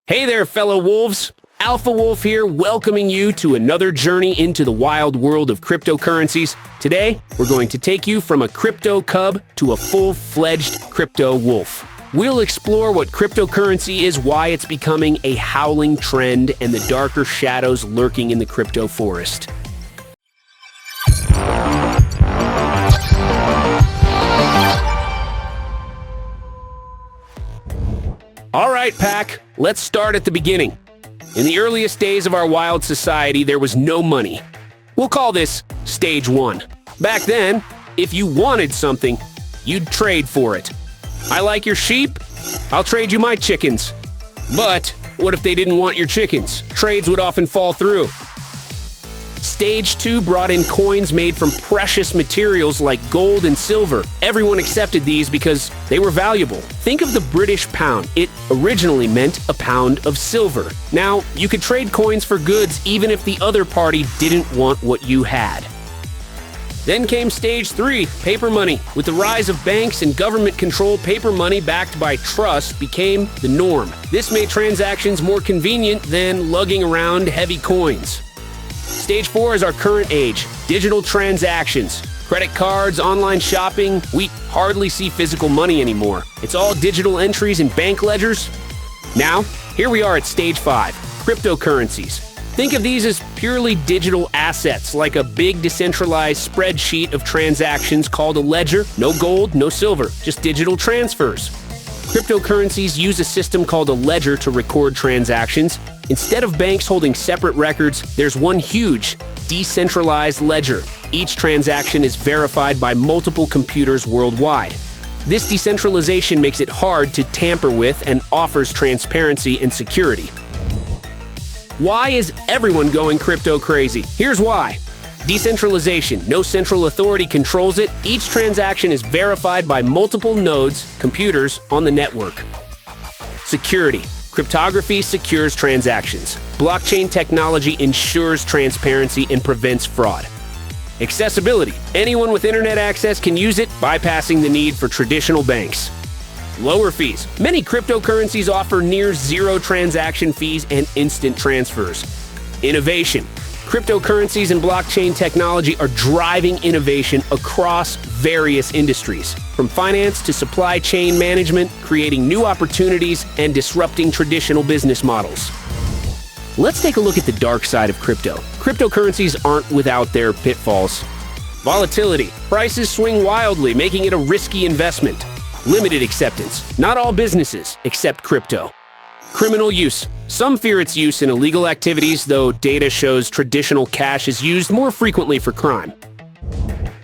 Hey there, fellow wolves. Alpha Wolf here, welcoming you to another journey into the wild world of cryptocurrencies. Today, we're going to take you from a crypto cub to a full-fledged crypto wolf. We'll explore what cryptocurrency is, why it's becoming a howling trend, and the darker shadows lurking in the crypto forest. All right, Pack, let's start at the beginning. In the earliest days of our wild society, there was no money. We'll call this Stage 1. Back then, if you wanted something, you'd trade for it. I like your sheep, I'll trade you my chickens. But what if they didn't want your chickens? Trades would often fall through. Stage 2 brought in coins made from precious materials like gold and silver. Everyone accepted these because they were valuable. Think of the British pound. It originally meant a pound of silver. Now, you could trade coins for goods even if the other party didn't want what you had. Then came Stage 3, paper money. With the rise of banks and government-controlled, paper money backed by trust became the norm. This made transactions more convenient than lugging around heavy coins. Stage 4 is our current age, digital transactions. Credit cards, online shopping, we hardly see physical money anymore. It's all digital entries and bank ledgers. Now, here we are at Stage 5, cryptocurrencies. Think of these as purely digital assets, like a big decentralized spreadsheet of transactions called a ledger. No gold, no silver, just digital transfers. Cryptocurrencies use a system called a ledger to record transactions. Instead of banks holding separate records, there's one huge, decentralized ledger. Each transaction is verified by multiple computers worldwide. This decentralization makes it hard to tamper with and offers transparency and security. Why is everyone going crypto crazy? Here's why. Decentralization. No central authority controls it. Each transaction is verified by multiple nodes, computers, on the network. Security. Cryptography secures transactions. Blockchain technology ensures transparency and prevents fraud. Accessibility. Anyone with internet access can use it, bypassing the need for traditional banks. Lower fees. Many cryptocurrencies offer near zero transaction fees and instant transfers. Innovation. Cryptocurrencies and blockchain technology are driving innovation across various industries, from finance to supply chain management, creating new opportunities and disrupting traditional business models. Let's take a look at the dark side of crypto. Cryptocurrencies aren't without their pitfalls. Volatility. Prices swing wildly, making it a risky investment. Limited acceptance. Not all businesses accept crypto. Criminal use. Some fear its use in illegal activities, though data shows traditional cash is used more frequently for crime.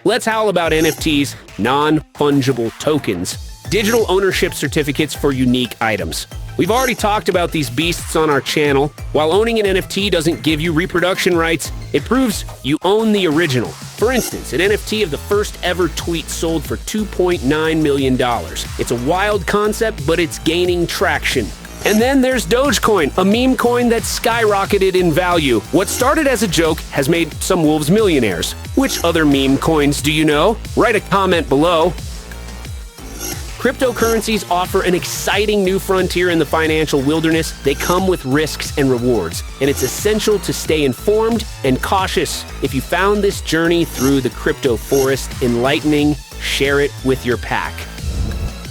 Let's howl about NFTs, non-fungible tokens, digital ownership certificates for unique items. We've already talked about these beasts on our channel. While owning an NFT doesn't give you reproduction rights, it proves you own the original. For instance, an NFT of the first ever tweet sold for $2.9 million. It's a wild concept, but it's gaining traction. And then there's Dogecoin, a meme coin that skyrocketed in value. What started as a joke has made some wolves millionaires. Which other meme coins do you know? Write a comment below. Cryptocurrencies offer an exciting new frontier in the financial wilderness. They come with risks and rewards, and it's essential to stay informed and cautious. If you found this journey through the crypto forest enlightening, share it with your pack.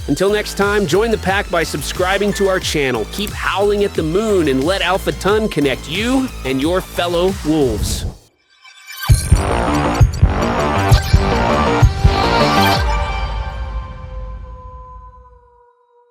Until next time, join the pack by subscribing to our channel. Keep howling at the moon and let Alpha Ton connect you and your fellow wolves.